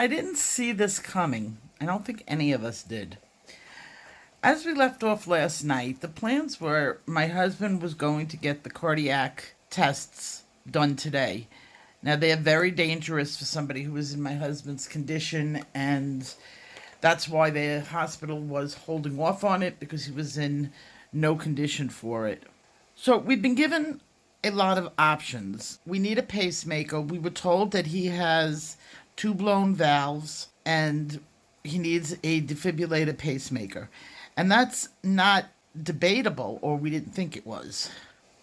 I didn't see this coming. I don't think any of us did. As we left off last night, the plans were my husband was going to get the cardiac tests done today. Now, they are very dangerous for somebody who is in my husband's condition, and that's why the hospital was holding off on it because he was in no condition for it. So, we've been given a lot of options. We need a pacemaker. We were told that he has two blown valves and he needs a defibrillator pacemaker. And that's not debatable, or we didn't think it was.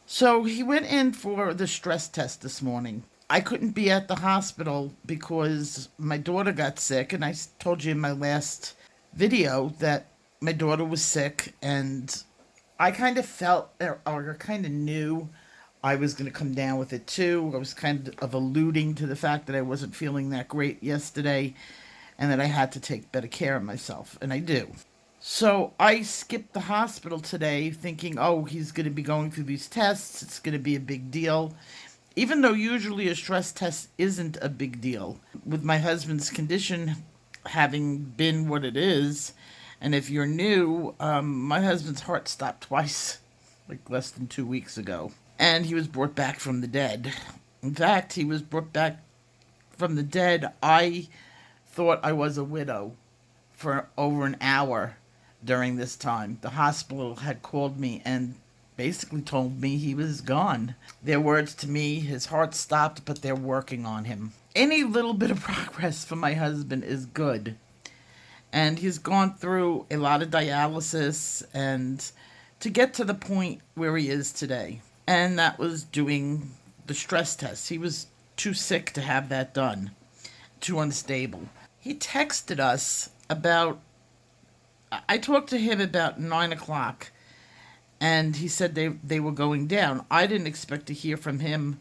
So he went in for the stress test this morning. I couldn't be at the hospital because my daughter got sick, and I told you in my last video that my daughter was sick, and I kind of felt, or kind of knew I was going to come down with it too. I was kind of alluding to the fact that I wasn't feeling that great yesterday and that I had to take better care of myself, and I do. So I skipped the hospital today thinking, oh, he's going to be going through these tests. It's going to be a big deal. Even though usually a stress test isn't a big deal. With my husband's condition having been what it is, and if you're new, my husband's heart stopped twice, like less than 2 weeks ago. And he was brought back from the dead. In fact, he was brought back from the dead. I thought I was a widow for over an hour during this time. The hospital had called me and basically told me he was gone. Their words to me, his heart stopped, but they're working on him. Any little bit of progress for my husband is good. And he's gone through a lot of dialysis and to get to the point where he is today. And that was doing the stress test. He was too sick to have that done, too unstable. He texted us I talked to him about 9 o'clock, and he said they were going down. I didn't expect to hear from him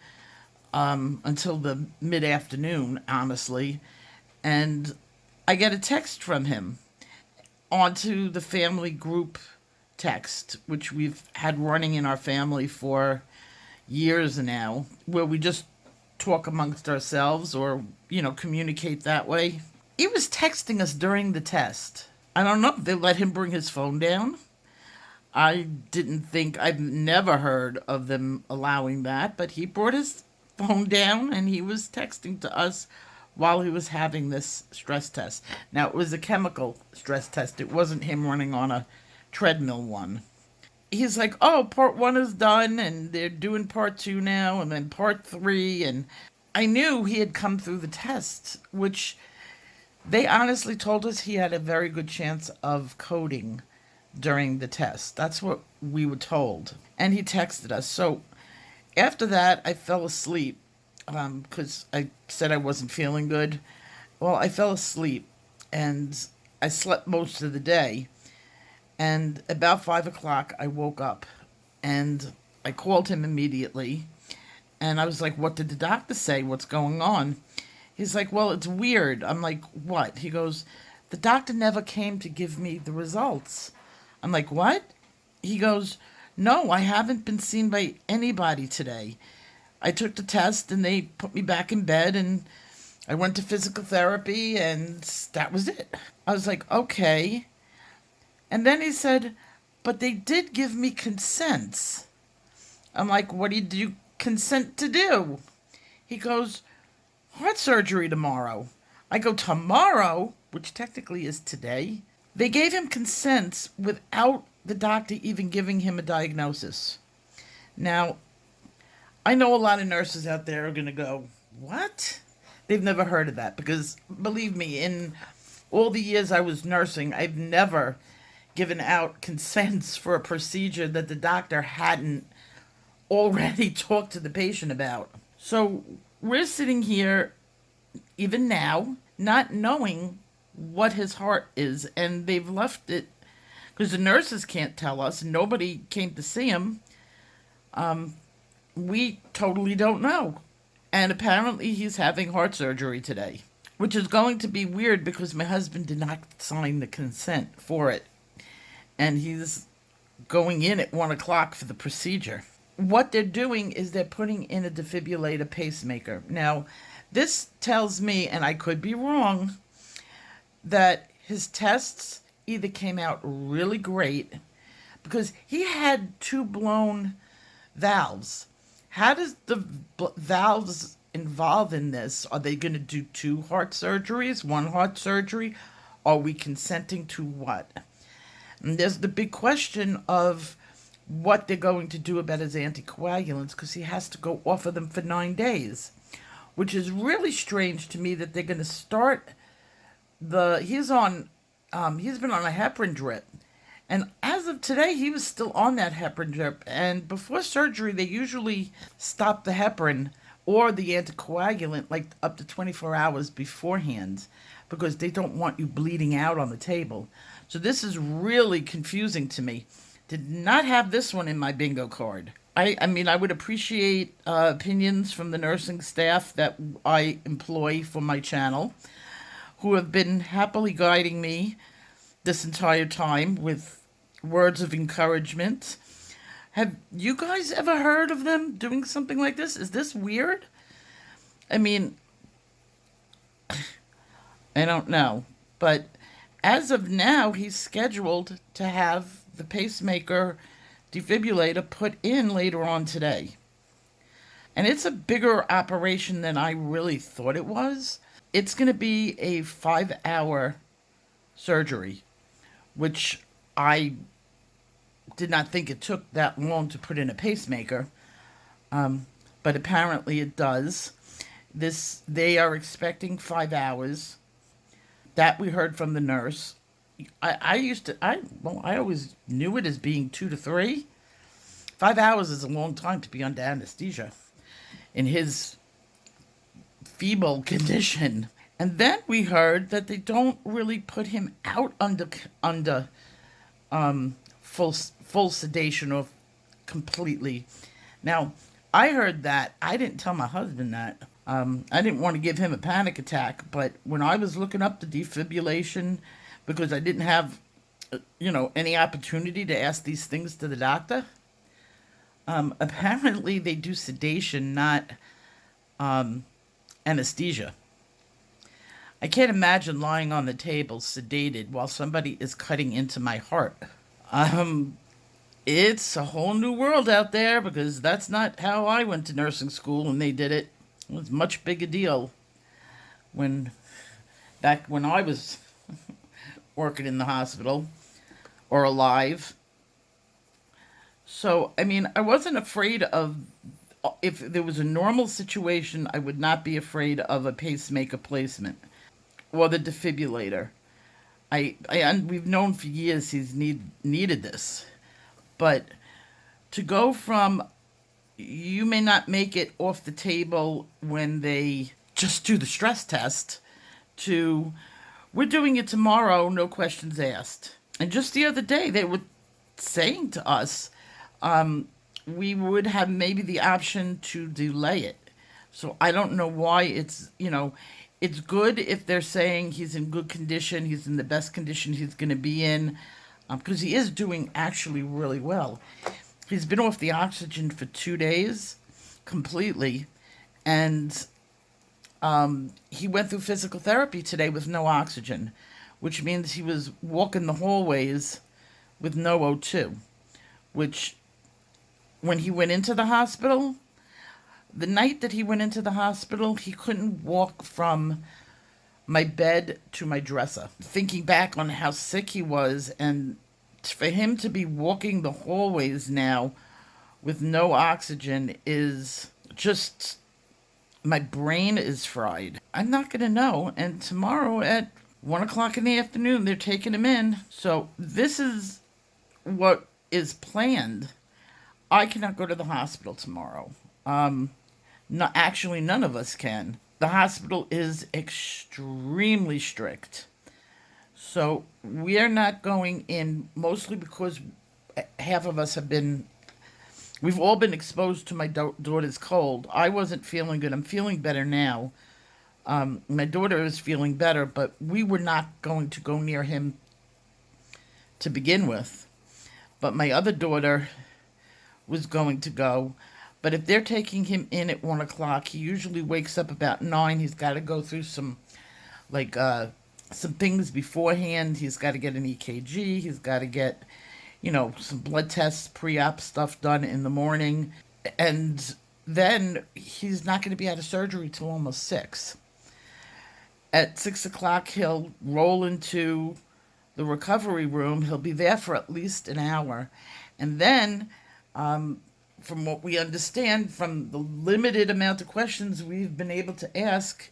until the mid-afternoon, honestly. And I get a text from him onto the family group text, which we've had running in our family for years now, where we just talk amongst ourselves or, communicate that way. He was texting us during the test. I don't know if they let him bring his phone down. I've never heard of them allowing that, but he brought his phone down and he was texting to us while he was having this stress test. Now, it was a chemical stress test. It wasn't him running on a treadmill one. He's like, oh, part 1 is done and they're doing part 2 now and then part 3. And I knew he had come through the test, which they honestly told us he had a very good chance of coding during the test. That's what we were told. And he texted us. So after that, I fell asleep because I said I wasn't feeling good. Well, I fell asleep and I slept most of the day. And about 5 o'clock, I woke up and I called him immediately. And I was like, what did the doctor say? What's going on? He's like, well, it's weird. I'm like, what? He goes, the doctor never came to give me the results. I'm like, what? He goes, no, I haven't been seen by anybody today. I took the test and they put me back in bed and I went to physical therapy and that was it. I was like, okay. And then he said, but they did give me consents. I'm like, what do you consent to do? He goes, heart surgery tomorrow. I go, tomorrow, which technically is today. They gave him consents without the doctor even giving him a diagnosis. Now, I know a lot of nurses out there are going to go, what? They've never heard of that because, believe me, in all the years I was nursing, I've never given out consents for a procedure that the doctor hadn't already talked to the patient about. So we're sitting here, even now, not knowing what his heart is, and they've left it because the nurses can't tell us. Nobody came to see him. We totally don't know. And apparently he's having heart surgery today, which is going to be weird because my husband did not sign the consent for it. And he's going in at 1 o'clock for the procedure. What they're doing is they're putting in a defibrillator pacemaker. Now, this tells me, and I could be wrong, that his tests either came out really great because he had two blown valves. How does the valves involved in this? Are they going to do two heart surgeries, one heart surgery? Are we consenting to what? And there's the big question of what they're going to do about his anticoagulants because he has to go off of them for 9 days, which is really strange to me that they're going to start he's been on a heparin drip. And as of today, he was still on that heparin drip. And before surgery, they usually stop the heparin or the anticoagulant like up to 24 hours beforehand because they don't want you bleeding out on the table. So this is really confusing to me. Did not have this one in my bingo card. I mean, I would appreciate opinions from the nursing staff that I employ for my channel, who have been happily guiding me this entire time with words of encouragement. Have you guys ever heard of them doing something like this? Is this weird? I mean, I don't know. But as of now, he's scheduled to have the pacemaker defibrillator put in later on today. And it's a bigger operation than I really thought it was. It's going to be a 5-hour surgery, which I did not think it took that long to put in a pacemaker. But apparently it does. They are expecting 5 hours. That we heard from the nurse. I always knew it as being 2 to 3. 5 hours is a long time to be under anesthesia in his feeble condition. And then we heard that they don't really put him out under full sedation or completely. Now, I heard that. I didn't tell my husband that. I didn't want to give him a panic attack, but when I was looking up the defibrillation, because I didn't have, any opportunity to ask these things to the doctor, apparently they do sedation, not anesthesia. I can't imagine lying on the table sedated while somebody is cutting into my heart. It's a whole new world out there because that's not how I went to nursing school and they did it. It was a much bigger deal back when I was working in the hospital or alive. So, I mean, I wasn't afraid of, if there was a normal situation, I would not be afraid of a pacemaker placement or the defibrillator. We've known for years he's needed this. But to go from you may not make it off the table when they just do the stress test to we're doing it tomorrow, no questions asked. And just the other day, they were saying to us, we would have maybe the option to delay it. So I don't know why it's good if they're saying he's in good condition, he's in the best condition he's going to be in, because he is doing actually really well. He's been off the oxygen for 2 days completely, and he went through physical therapy today with no oxygen, which means he was walking the hallways with no O2, which when he went into the hospital, the night that he went into the hospital, he couldn't walk from my bed to my dresser. Thinking back on how sick he was, and for him to be walking the hallways now with no oxygen is just, my brain is fried. I'm not going to know. And tomorrow at 1 o'clock in the afternoon, they're taking him in. So this is what is planned. I cannot go to the hospital tomorrow. No, actually, none of us can. The hospital is extremely strict. So we are not going in, mostly because half of us we've all been exposed to my daughter's cold. I wasn't feeling good. I'm feeling better now. My daughter is feeling better, but we were not going to go near him to begin with. But my other daughter was going to go. But if they're taking him in at 1 o'clock, he usually wakes up about 9. He's got to go through some, some things beforehand. He's got to get an EKG. He's got to get, some blood tests, pre-op stuff done in the morning. And then he's not going to be out of surgery till almost 6. At 6 o'clock, he'll roll into the recovery room. He'll be there for at least an hour. And then, from what we understand, from the limited amount of questions we've been able to ask,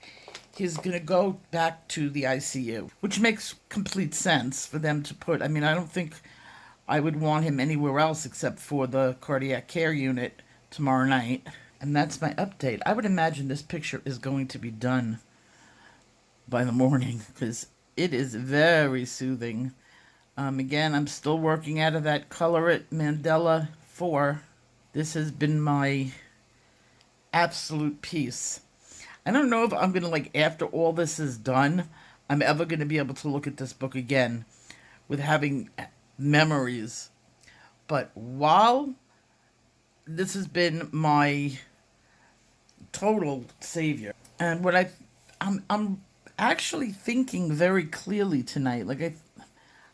he's going to go back to the ICU, which makes complete sense for them to put. I mean, I don't think I would want him anywhere else except for the cardiac care unit tomorrow night. And that's my update. I would imagine this picture is going to be done by the morning because it is very soothing. Again, I'm still working out of that Color It Mandela 4. This has been my absolute peace. I don't know if I'm going to, after all this is done, I'm ever going to be able to look at this book again with having memories. But while this has been my total savior, and I'm actually thinking very clearly tonight. I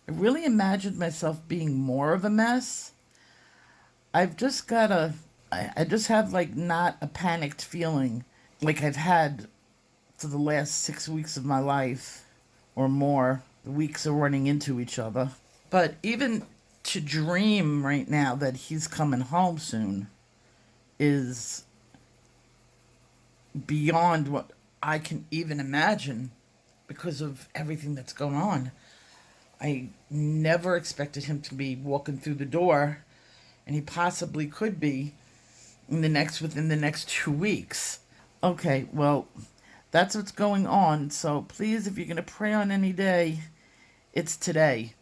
really imagined myself being more of a mess. I've just gotta, I just have not a panicked feeling like I've had for the last 6 weeks of my life or more. The weeks are running into each other. But even to dream right now that he's coming home soon is beyond what I can even imagine because of everything that's going on. I never expected him to be walking through the door, and he possibly could be within the next 2 weeks. Okay, well, that's what's going on. So please, if you're going to pray on any day, it's today.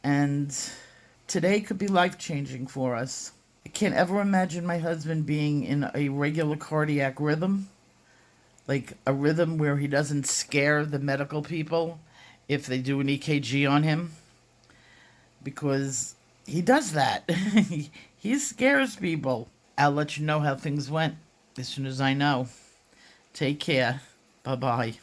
And today could be life-changing for us. I can't ever imagine my husband being in a regular cardiac rhythm, like a rhythm where he doesn't scare the medical people if they do an EKG on him, because he does that. He scares people. I'll let you know how things went as soon as I know. Take care. Bye-bye.